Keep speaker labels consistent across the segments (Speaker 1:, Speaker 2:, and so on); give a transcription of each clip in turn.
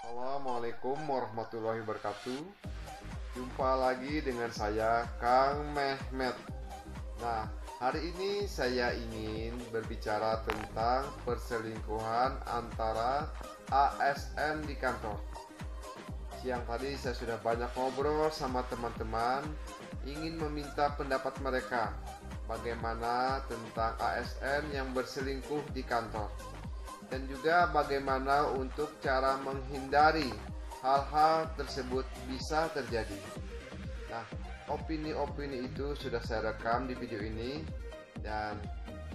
Speaker 1: Assalamualaikum warahmatullahi wabarakatuh. Jumpa lagi dengan saya Kang Mehmet. Nah, hari ini saya ingin berbicara tentang perselingkuhan antara ASN di kantor. Siang tadi saya sudah banyak ngobrol sama teman-teman, ingin meminta pendapat mereka bagaimana tentang ASN yang berselingkuh di kantor, dan juga bagaimana untuk cara menghindari hal-hal tersebut bisa terjadi. Nah, opini-opini itu sudah saya rekam di video ini, dan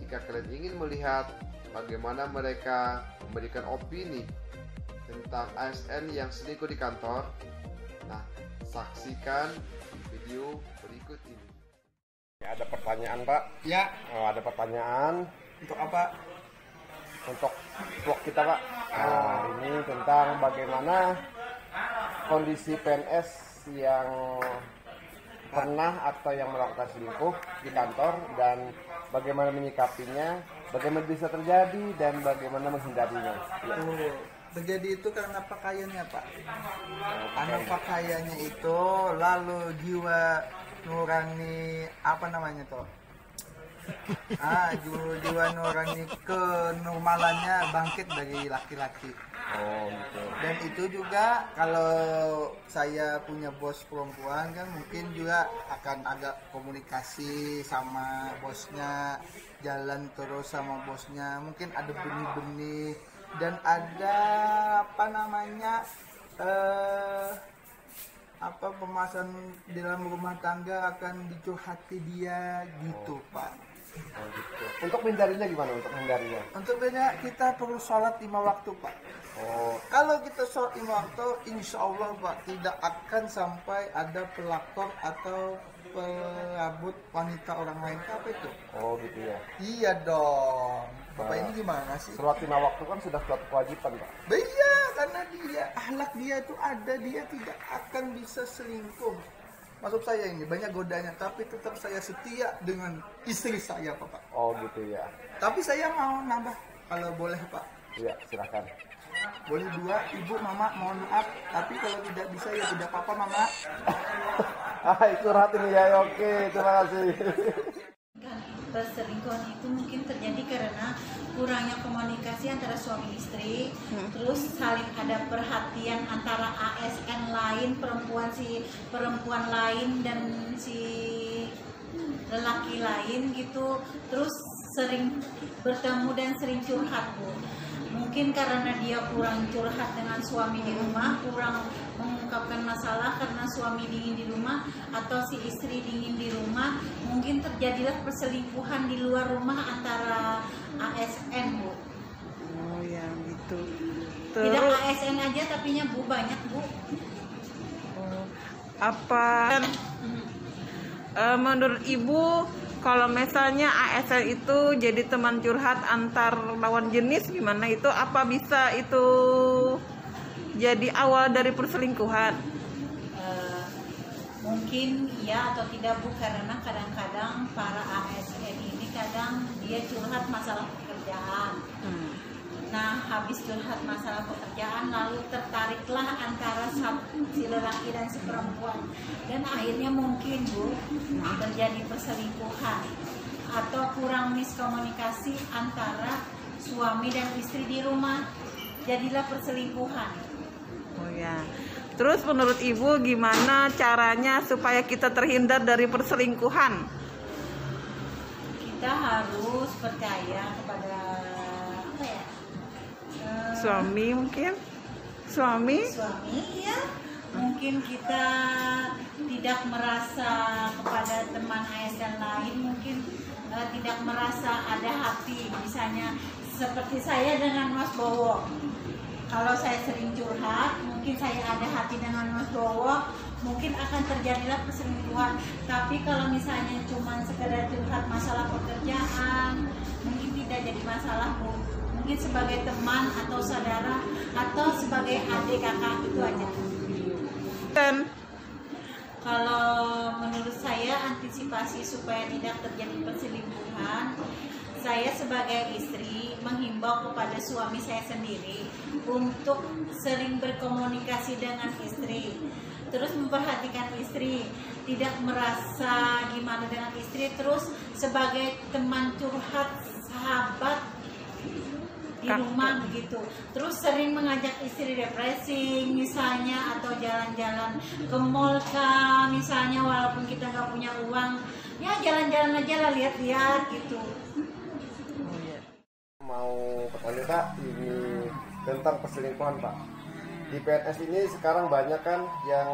Speaker 1: jika kalian ingin melihat bagaimana mereka memberikan opini tentang ASN yang selingkuh di kantor, nah, saksikan video berikut ini. Ada pertanyaan, Pak?
Speaker 2: Ya.
Speaker 1: Ada pertanyaan.
Speaker 2: Untuk apa?
Speaker 1: Untuk vlog kita, Pak. Nah, ini tentang bagaimana kondisi PNS yang pernah atau yang melakukan selingkuh di kantor, dan bagaimana menyikapinya, bagaimana bisa terjadi, dan bagaimana menghindarinya. Ya.
Speaker 2: Terjadi itu karena pakaiannya, Pak. Karena pakaiannya itu, lalu jiwa nurani apa namanya tuh? Jiwa nurani kenormalannya bangkit dari laki-laki.
Speaker 1: Oh, gitu.
Speaker 2: Dan itu juga kalau saya punya bos perempuan kan mungkin juga akan ada komunikasi sama bosnya, jalan terus sama bosnya, mungkin ada benih-benih dan ada pemasan di dalam rumah tangga akan dicurhati dia gitu, Pak.
Speaker 1: Oh, gitu. Untuk menghindarinya gimana?
Speaker 2: Untuk beda kita perlu sholat 5 waktu, Pak.
Speaker 1: Oh,
Speaker 2: Kalau kita sholat 5 waktu, insya Allah, Pak, tidak akan sampai ada pelakor atau perabot wanita orang lain. Apa itu?
Speaker 1: oh gitu ya.
Speaker 2: Iya dong. Bapak ini gimana sih?
Speaker 1: Sholat 5 waktu kan sudah suatu kewajiban, Pak.
Speaker 2: Iya, karena dia akhlak dia itu ada, dia tidak akan bisa selingkuh. Maksud saya ini banyak godanya, tapi tetap saya setia dengan istri saya, Pak.
Speaker 1: Oh gitu ya.
Speaker 2: Tapi saya mau nambah, kalau boleh, Pak.
Speaker 1: Iya, silakan.
Speaker 2: Boleh 2, Ibu, Mama, mohon maaf. Tapi kalau tidak bisa ya tidak apa-apa, Mama.
Speaker 1: Itu curhat ini ya. Oke, terima kasih.
Speaker 3: Perselingkuhan itu mungkin terjadi karena kurangnya komunikasi antara suami istri, terus saling ada perhatian antara ASN lain, perempuan lain dan si lelaki lain gitu, terus sering bertemu dan sering curhat, Bu. Mungkin karena dia kurang curhat dengan suami di rumah, kurang mengungkapkan masalah karena suami dingin di rumah atau si istri dingin di rumah, mungkin terjadilah perselingkuhan di luar rumah antara ASN, Bu.
Speaker 4: Oh ya gitu.
Speaker 3: Tidak ASN aja tapinya, Bu, banyak, Bu.
Speaker 4: Oh, apa menurut Ibu, kalau misalnya ASN itu jadi teman curhat antar lawan jenis, gimana itu? Apa bisa itu jadi awal dari perselingkuhan?
Speaker 3: Mungkin iya atau tidak, Bu, karena kadang-kadang para ASN ini kadang dia curhat masalah pekerjaan. Nah, habis curhat masalah pekerjaan, lalu tertariklah antara si lelaki dan si perempuan, dan akhirnya mungkin, Bu, terjadi perselingkuhan atau kurang miskomunikasi antara suami dan istri di rumah, jadilah perselingkuhan.
Speaker 4: Oh ya. Terus menurut Ibu gimana caranya supaya kita terhindar dari perselingkuhan?
Speaker 3: Kita harus percaya kepada
Speaker 4: Suami mungkin? Suami
Speaker 3: ya. Mungkin kita tidak merasa kepada teman ASN lain, mungkin tidak merasa ada hati. Misalnya seperti saya dengan Mas Bowo, kalau saya sering curhat, mungkin saya ada hati dengan Mas Bowo, mungkin akan terjadilah perselingkuhan. Tapi kalau misalnya cuma sekedar curhat masalah pekerjaan, mungkin tidak jadi masalah, Bu. Mungkin sebagai teman atau saudara atau sebagai adik kakak, itu aja.
Speaker 4: dan
Speaker 3: Kalau menurut saya antisipasi supaya tidak terjadi perselingkuhan, saya sebagai istri menghimbau kepada suami saya sendiri untuk sering berkomunikasi dengan istri, terus memperhatikan istri, tidak merasa gimana dengan istri, terus sebagai teman curhat, sahabat di rumah begitu. Terus sering mengajak istri refreshing misalnya, atau jalan-jalan ke mall kah misalnya, walaupun kita nggak punya uang, ya jalan-jalan aja lah, lihat-lihat gitu.
Speaker 1: Mau bertanya Pak, ini tentang perselingkuhan Pak. Di PNS ini sekarang banyak kan yang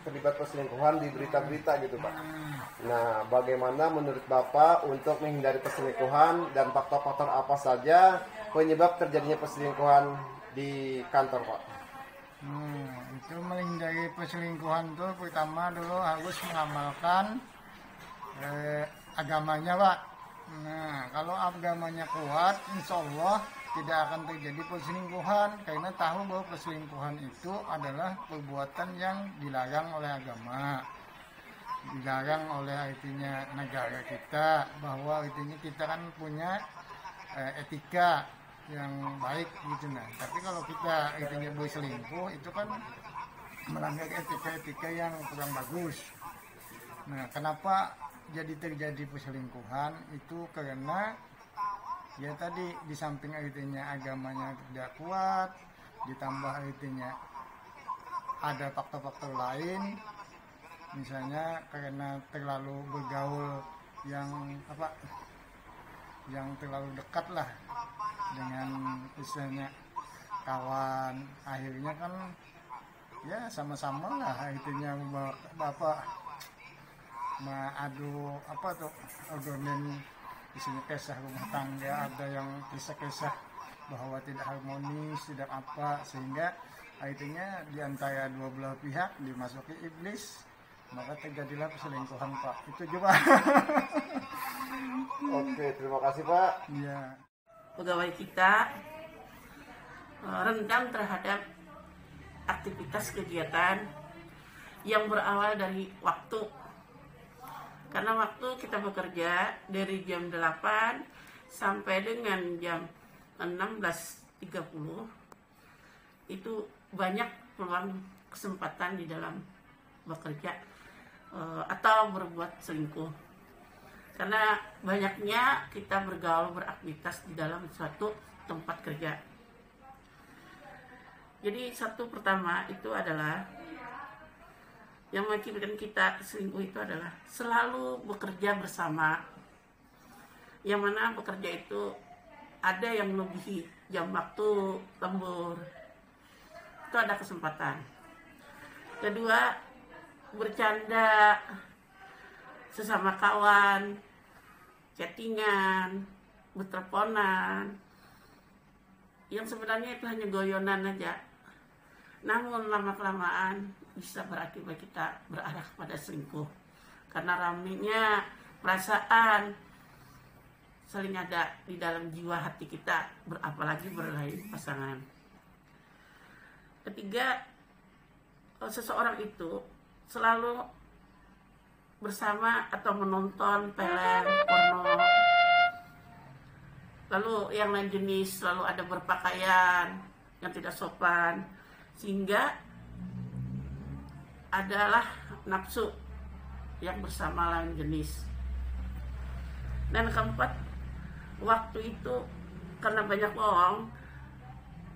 Speaker 1: terlibat perselingkuhan di berita-berita gitu Pak. Nah, bagaimana menurut Bapak untuk menghindari perselingkuhan dan faktor-faktor apa saja penyebab terjadinya perselingkuhan di kantor Pak?
Speaker 5: Itu menghindari perselingkuhan tuh pertama dulu harus mengamalkan agamanya Pak. Nah, kalau agamanya kuat, insya Allah tidak akan terjadi perselingkuhan, karena tahu bahwa perselingkuhan itu adalah perbuatan yang dilarang oleh agama, dilarang oleh artinya negara kita, bahwa artinya kita kan punya etika yang baik gitu. Nah, tapi kalau kita artinya berselingkuh itu kan melanggar etika-etika yang kurang bagus. Nah, kenapa jadi terjadi perselingkuhan itu karena ya tadi di samping artinya agamanya tidak kuat, ditambah artinya ada faktor-faktor lain, misalnya karena terlalu bergaul yang yang terlalu dekat lah dengan istilahnya kawan, akhirnya kan ya sama-sama lah artinya bapak adu argumen isinya kisah rumah tangga, ada yang kisah-kisah bahwa tidak harmonis, tidak apa, sehingga artinya di antara dua belah pihak dimasuki iblis, maka terjadilah perselingkuhan Pak. Itu juga.
Speaker 1: Oke, terima kasih Pak.
Speaker 5: Iya.
Speaker 6: Pegawai kita rendah terhadap aktivitas kegiatan yang berawal dari waktu. Karena waktu kita bekerja dari jam 8 sampai dengan jam 16.30 itu banyak peluang kesempatan di dalam bekerja atau berbuat selingkuh. Karena banyaknya kita bergaul, beraktivitas di dalam suatu tempat kerja. Jadi satu pertama itu adalah yang mengakibatkan kita selingkuh itu adalah selalu bekerja bersama, yang mana bekerja itu ada yang melebihi jam waktu lembur, itu ada kesempatan. Kedua, bercanda sesama kawan, chattingan, berteleponan, yang sebenarnya itu hanya goyonan aja, namun lama-kelamaan bisa berakibat kita berarah pada selingkuh karena ramenya perasaan saling ada di dalam jiwa hati kita, apalagi berlainan pasangan. Ketiga, seseorang itu selalu bersama atau menonton film porno, lalu yang lain jenis, selalu ada berpakaian yang tidak sopan, sehingga adalah nafsu yang bersama lain jenis. Dan keempat, waktu itu karena banyak bohong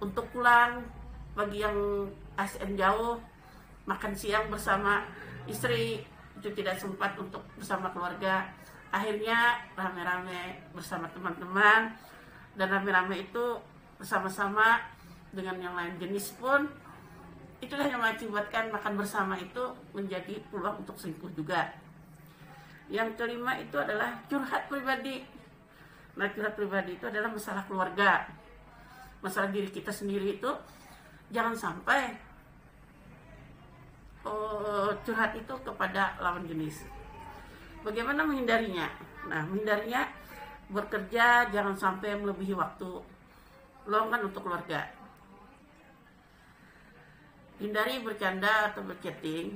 Speaker 6: untuk pulang, bagi yang ASN jauh, makan siang bersama istri itu tidak sempat untuk bersama keluarga. Akhirnya rame-rame bersama teman-teman, dan rame-rame itu bersama-sama dengan yang lain jenis pun, itulah yang mengakibatkan makan bersama itu menjadi peluang untuk selingkuh juga. Yang kelima itu adalah curhat pribadi. Nah, curhat pribadi itu adalah masalah keluarga, masalah diri kita sendiri. Itu jangan sampai curhat itu kepada lawan jenis. Bagaimana menghindarinya? Nah, menghindarinya bekerja jangan sampai melebihi waktu luangkan untuk keluarga. Hindari bercanda atau berchatting,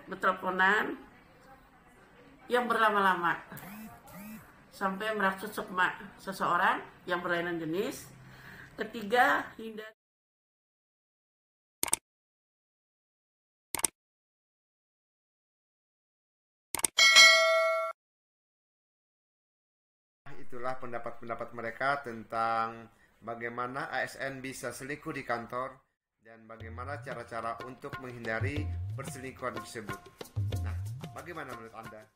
Speaker 6: berteleponan yang berlama-lama. sampai merasuk sukma seseorang yang berlainan jenis. Ketiga, hindari
Speaker 1: Itulah pendapat-pendapat mereka tentang bagaimana ASN bisa selingkuh di kantor dan bagaimana cara-cara untuk menghindari perselingkuhan tersebut. Nah, bagaimana menurut Anda?